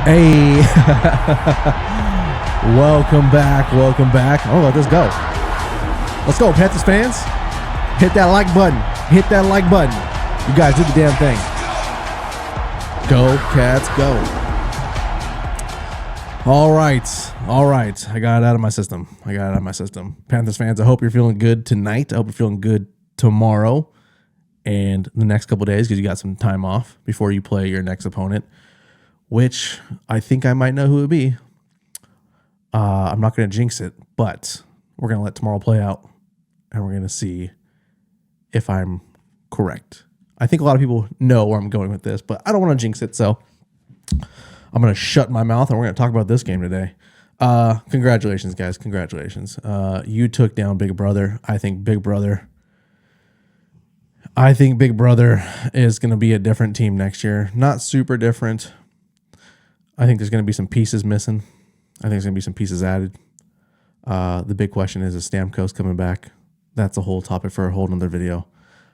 Hey, welcome back. Oh, let this go. Let's go, Panthers fans. Hit that like button. You guys do the damn thing. Go, Cats, go. All right. I got it out of my system. Panthers fans, I hope you're feeling good tonight. I hope you're feeling good tomorrow and the next couple of days because you got some time off before you play your next opponent, which I think I might know who it would be. I'm not going to jinx it, but we're going to let tomorrow play out, and we're going to see if I'm correct. I think a lot of people know where I'm going with this, but I don't want to jinx it, so I'm going to shut my mouth, and we're going to talk about this game today. Congratulations, guys. Congratulations. You took down Big Brother. I think Big Brother is going to be a different team next year. Not super different. I think there's going to be some pieces missing. I think there's going to be some pieces added. The big question is Stamkos coming back? That's a whole topic for a whole nother video.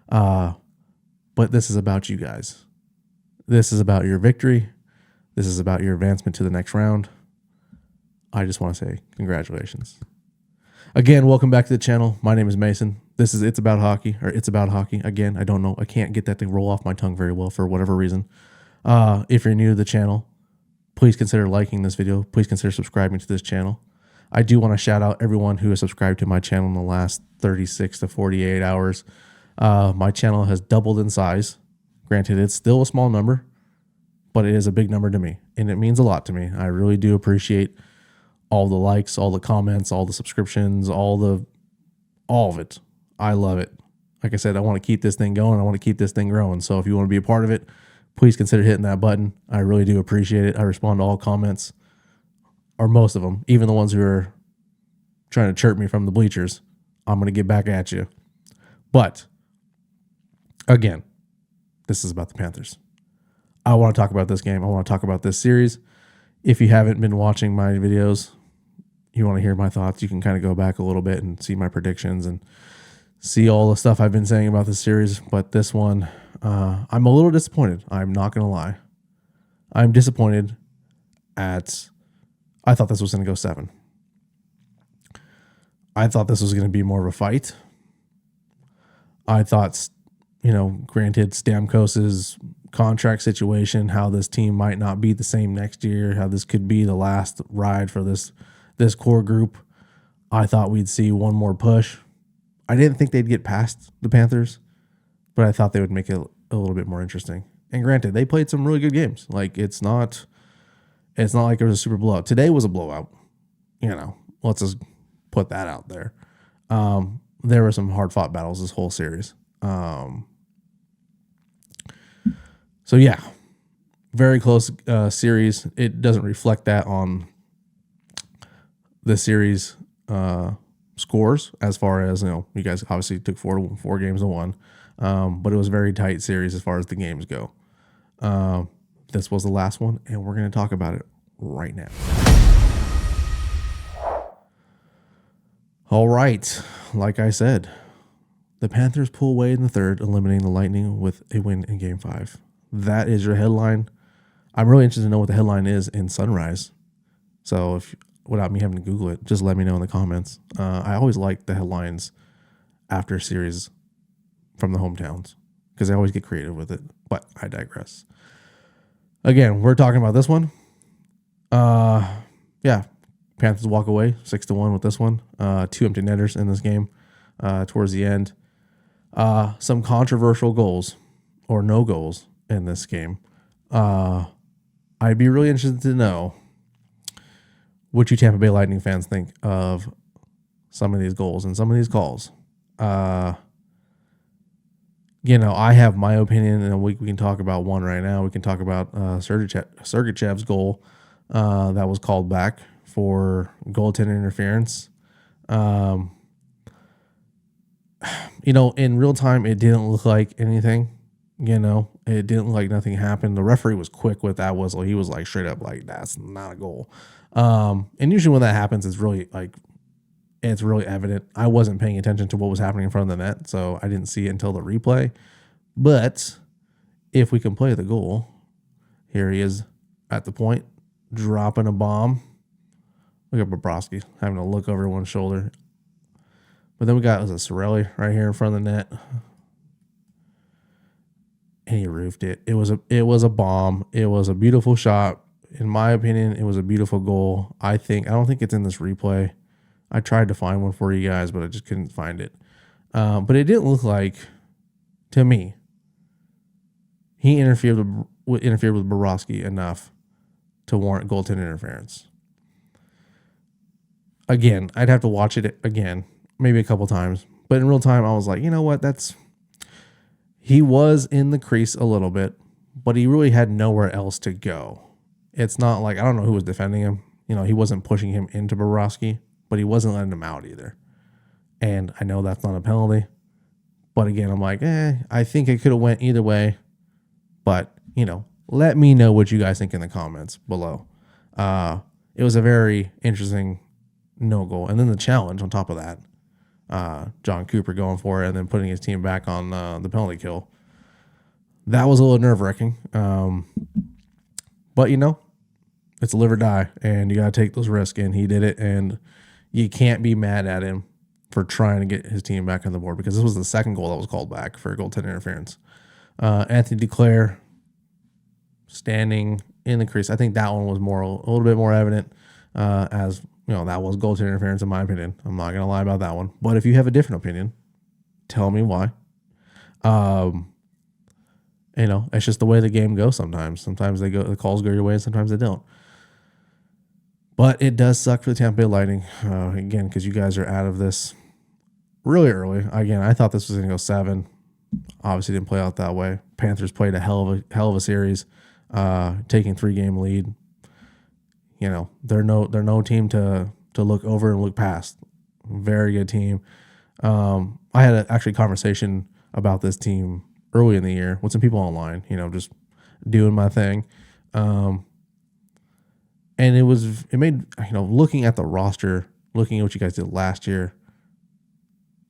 But this is about you guys. This is about your victory. This is about your advancement to the next round. I just want to say congratulations. Again, welcome back to the channel. My name is Mason. This is It's About Hockey. Again, I don't know. I can't get that to roll off my tongue very well for whatever reason. If you're new to the channel, please consider liking this video. Please consider subscribing to this channel. I do want to shout out everyone who has subscribed to my channel in the last 36 to 48 hours. My channel has doubled in size. Granted, it's still a small number, but it is a big number to me, and it means a lot to me. I really do appreciate all the likes, all the comments, all the subscriptions, all of it. I love it. Like I said, I want to keep this thing going. I want to keep this thing growing. So if you want to be a part of it, please consider hitting that button. I really do appreciate it. I respond to all comments, or most of them, even the ones who are trying to chirp me from the bleachers. I'm going to get back at you. But, again, this is about the Panthers. I want to talk about this game. I want to talk about this series. If you haven't been watching my videos, you want to hear my thoughts, you can kind of go back a little bit and see my predictions and see all the stuff I've been saying about this series. But this one, I'm a little disappointed. I'm not going to lie. I'm disappointed I thought this was going to go 7. I thought this was going to be more of a fight. I thought, granted Stamkos's contract situation, how this team might not be the same next year, how this could be the last ride for this core group. I thought we'd see one more push. I didn't think they'd get past the Panthers, but I thought they would make it a little bit more interesting. And granted, they played some really good games. Like it's not like it was a super blowout. Today was a blowout. Let's just put that out there. There were some hard fought battles this whole series. So yeah, very close series. It doesn't reflect that on the series scores as far as, you guys obviously took four games and won. But it was a very tight series as far as the games go. This was the last one, and we're going to talk about it right now. All right. Like I said, the Panthers pull away in the third, eliminating the Lightning with a win in Game 5. That is your headline. I'm really interested to know what the headline is in Sunrise. So without me having to Google it, just let me know in the comments. I always like the headlines after series from the hometowns because I always get creative with it, but I digress. Again, we're talking about this one. Panthers walk away 6-1 with this one. 2 empty netters in this game towards the end. Some controversial goals or no goals in this game. I'd be really interested to know what you Tampa Bay Lightning fans think of some of these goals and some of these calls. I have my opinion, and we can talk about one right now. We can talk about Sergachev's goal that was called back for goaltender interference. In real time, it didn't look like anything. It didn't look like nothing happened. The referee was quick with that whistle. He was like straight up like, that's not a goal. And usually when that happens, it's really evident. I wasn't paying attention to what was happening in front of the net, so I didn't see it until the replay. But if we can play the goal, here he is at the point, dropping a bomb. Look at Bobrovsky having to look over one shoulder. But then we got Sorelli right here in front of the net. And he roofed it. It was a bomb. It was a beautiful shot. In my opinion, it was a beautiful goal. I don't think it's in this replay. I tried to find one for you guys, but I just couldn't find it. But it didn't look like, to me, he interfered with Bobrovsky enough to warrant goaltender interference. Again, I'd have to watch it again, maybe a couple times. But in real time, I was like, you know what? He was in the crease a little bit, but he really had nowhere else to go. It's not like, I don't know who was defending him. He wasn't pushing him into Bobrovsky, but he wasn't letting him out either. And I know that's not a penalty. But again, I'm like, I think it could have went either way. But, let me know what you guys think in the comments below. It was a very interesting no goal. And then the challenge on top of that. John Cooper going for it and then putting his team back on the penalty kill. That was a little nerve-wracking. But, it's live or die, and you got to take those risks, and he did it, and you can't be mad at him for trying to get his team back on the board because this was the second goal that was called back for goaltender interference. Anthony Duclair standing in the crease. I think that one was a little bit more evident as that was goaltender interference in my opinion. I'm not going to lie about that one. But if you have a different opinion, tell me why. It's just the way the game goes sometimes. Sometimes the calls go your way and sometimes they don't. But it does suck for the Tampa Bay Lightning, again, because you guys are out of this really early. Again, I thought this was going to go 7. Obviously didn't play out that way. Panthers played a hell of a series, taking 3-game lead. They're no team to look over and look past. Very good team. I had actually a conversation about this team early in the year with some people online, just doing my thing. And it made, looking at the roster, looking at what you guys did last year,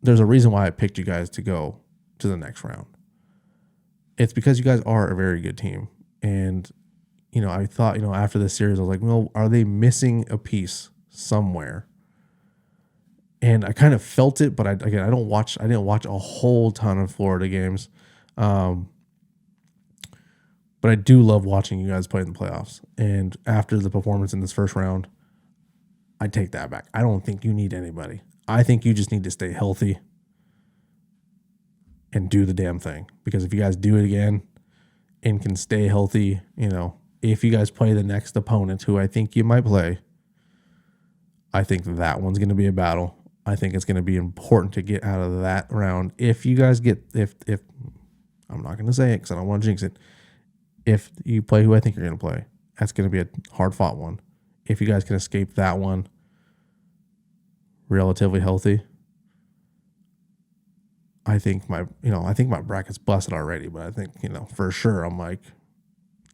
there's a reason why I picked you guys to go to the next round. It's because you guys are a very good team. And, I thought, after this series, I was like, well, are they missing a piece somewhere? And I kind of felt it, but I didn't watch a whole ton of Florida games. But I do love watching you guys play in the playoffs. And after the performance in this first round, I take that back. I don't think you need anybody. I think you just need to stay healthy and do the damn thing. Because if you guys do it again and can stay healthy, if you guys play the next opponent who I think you might play, I think that one's going to be a battle. I think it's going to be important to get out of that round. If you guys get, if I'm not going to say it because I don't want to jinx it. If you play who I think you're going to play, that's going to be a hard-fought one. If you guys can escape that one relatively healthy, I think my bracket's busted already, but I think, for sure, I'm like,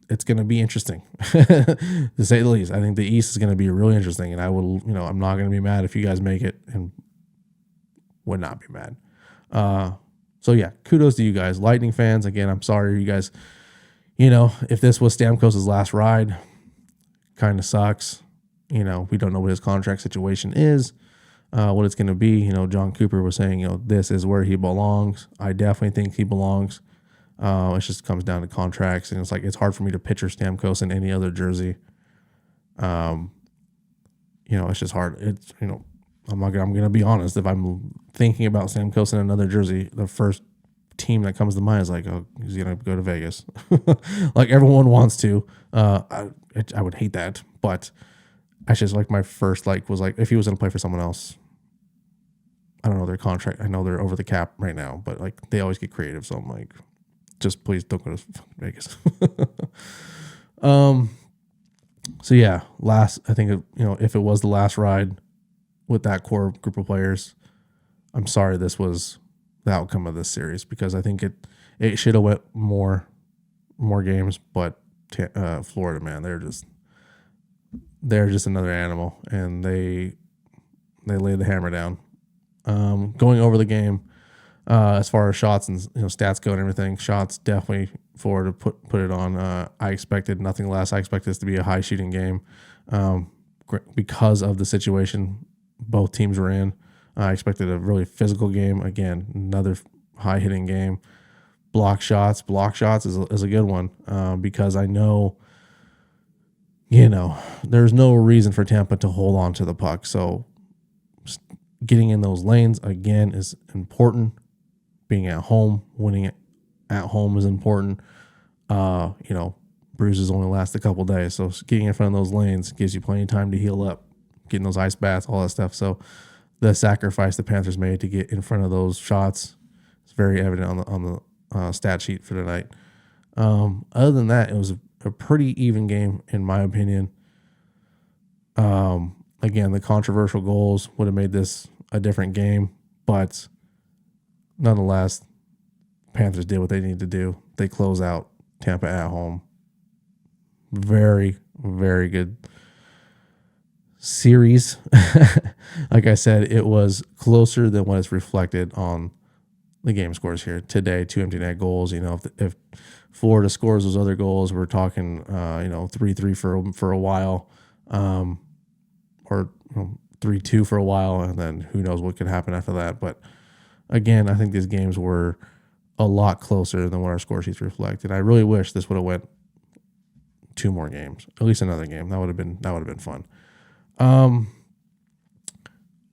it's going to be interesting, to say the least. I think the East is going to be really interesting, and I'm not going to be mad if you guys make it, and would not be mad. So yeah, kudos to you guys, Lightning fans. Again, I'm sorry you guys. If this was Stamkos' last ride, kind of sucks. We don't know what his contract situation is, what it's going to be. John Cooper was saying, this is where he belongs. I definitely think he belongs. It just comes down to contracts, and it's hard for me to picture Stamkos in any other jersey. It's just hard. I'm going to be honest. If I'm thinking about Stamkos in another jersey, the first team that comes to mind is like, oh, he's gonna go to Vegas. Like everyone wants to. I would hate that, but I just my first was if he was gonna play for someone else. I don't know their contract. I know they're over the cap right now, but they always get creative. So I'm like, just please don't go to Vegas. So yeah, I think if it was the last ride with that core group of players, I'm sorry this was the outcome of this series because I think it should have went more games, but Florida, man, they're just another animal, and they laid the hammer down. Going over the game, as far as shots and stats go and everything, shots definitely Florida put it on. I expected nothing less. I expected this to be a high shooting game because of the situation both teams were in. I expected a really physical game. Again, another high hitting game. Block shots is a good one because I know, there's no reason for Tampa to hold on to the puck. So getting in those lanes, again, is important. Being at home, winning it at home is important. Bruises only last a couple days. So getting in front of those lanes gives you plenty of time to heal up, getting those ice baths, all that stuff. So the sacrifice the Panthers made to get in front of those shots is very evident on the stat sheet for tonight. Other than that, it was a pretty even game, in my opinion. Again, the controversial goals would have made this a different game, but nonetheless, Panthers did what they needed to do. They close out Tampa at home. Very, very good series. Like I said, it was closer than what is reflected on the game scores here today. 2 empty net goals. If Florida scores those other goals, we're talking 3-3 for a while, or 3-2 for a while, and then who knows what could happen after that. But again, I think these games were a lot closer than what our score sheets reflect, and I really wish this would have went 2 more games, at least another game. That would have been fun.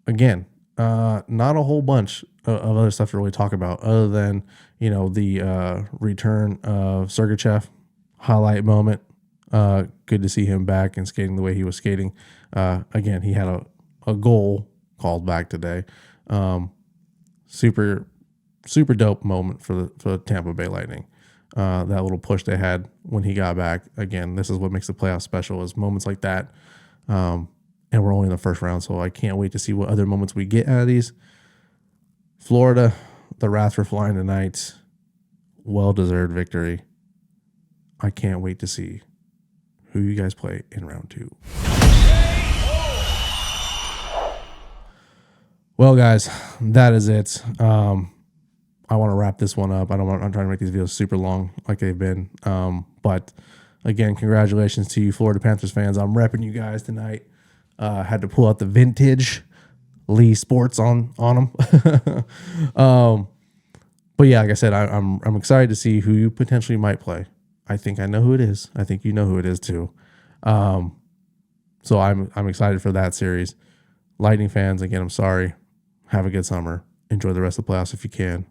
Again, not a whole bunch of other stuff to really talk about other than, the return of Sergachev, highlight moment. Good to see him back and skating the way he was skating. Again, he had a goal called back today. Super dope moment for the Tampa Bay Lightning. That little push they had when he got back. Again, this is what makes the playoffs special, is moments like that. And we're only in the first round, so I can't wait to see what other moments we get out of these. Florida, the Rats were flying tonight. Well-deserved victory. I can't wait to see who you guys play in round 2. Well, guys, that is it. I want to wrap this one up. I'm trying to make these videos super long like they've been. But again, congratulations to you Florida Panthers fans. I'm repping you guys tonight. Had to pull out the vintage Lee Sports on them. But yeah, like I said, I'm excited to see who you potentially might play. I think I know who it is. I think you know who it is too. So I'm excited for that series. Lightning fans, again, I'm sorry. Have a good summer. Enjoy the rest of the playoffs if you can.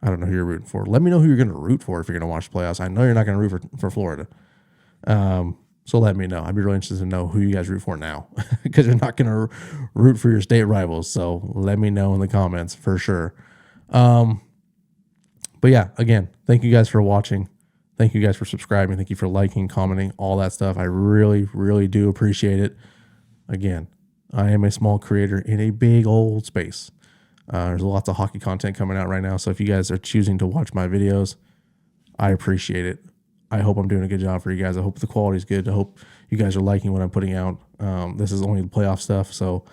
I don't know who you're rooting for. Let me know who you're going to root for if you're going to watch the playoffs. I know you're not going to root for Florida. So let me know. I'd be really interested to know who you guys root for now, because you're not going to root for your state rivals. So let me know in the comments for sure. But yeah, again, thank you guys for watching. Thank you guys for subscribing. Thank you for liking, commenting, all that stuff. I really, really do appreciate it. Again, I am a small creator in a big old space. There's lots of hockey content coming out right now. So if you guys are choosing to watch my videos, I appreciate it. I hope I'm doing a good job for you guys. I hope the quality is good. I hope you guys are liking what I'm putting out. This is only the playoff stuff. So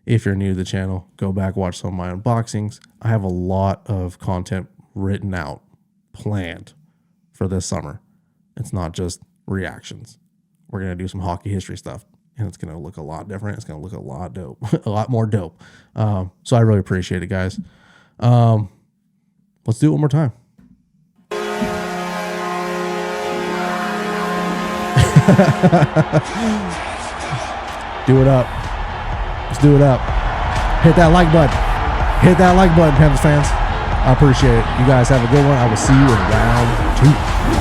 if you're new to the channel, go back, watch some of my unboxings. I have a lot of content written out, planned for this summer. It's not just reactions. We're going to do some hockey history stuff, and it's going to look a lot different. It's going to look a lot dope, a lot more dope. So I really appreciate it, guys. Let's do it one more time. Do it up. Let's do it up. Hit that like button. Hit that like button, Panthers fans. I appreciate it. You guys have a good one. I will see you in round 2.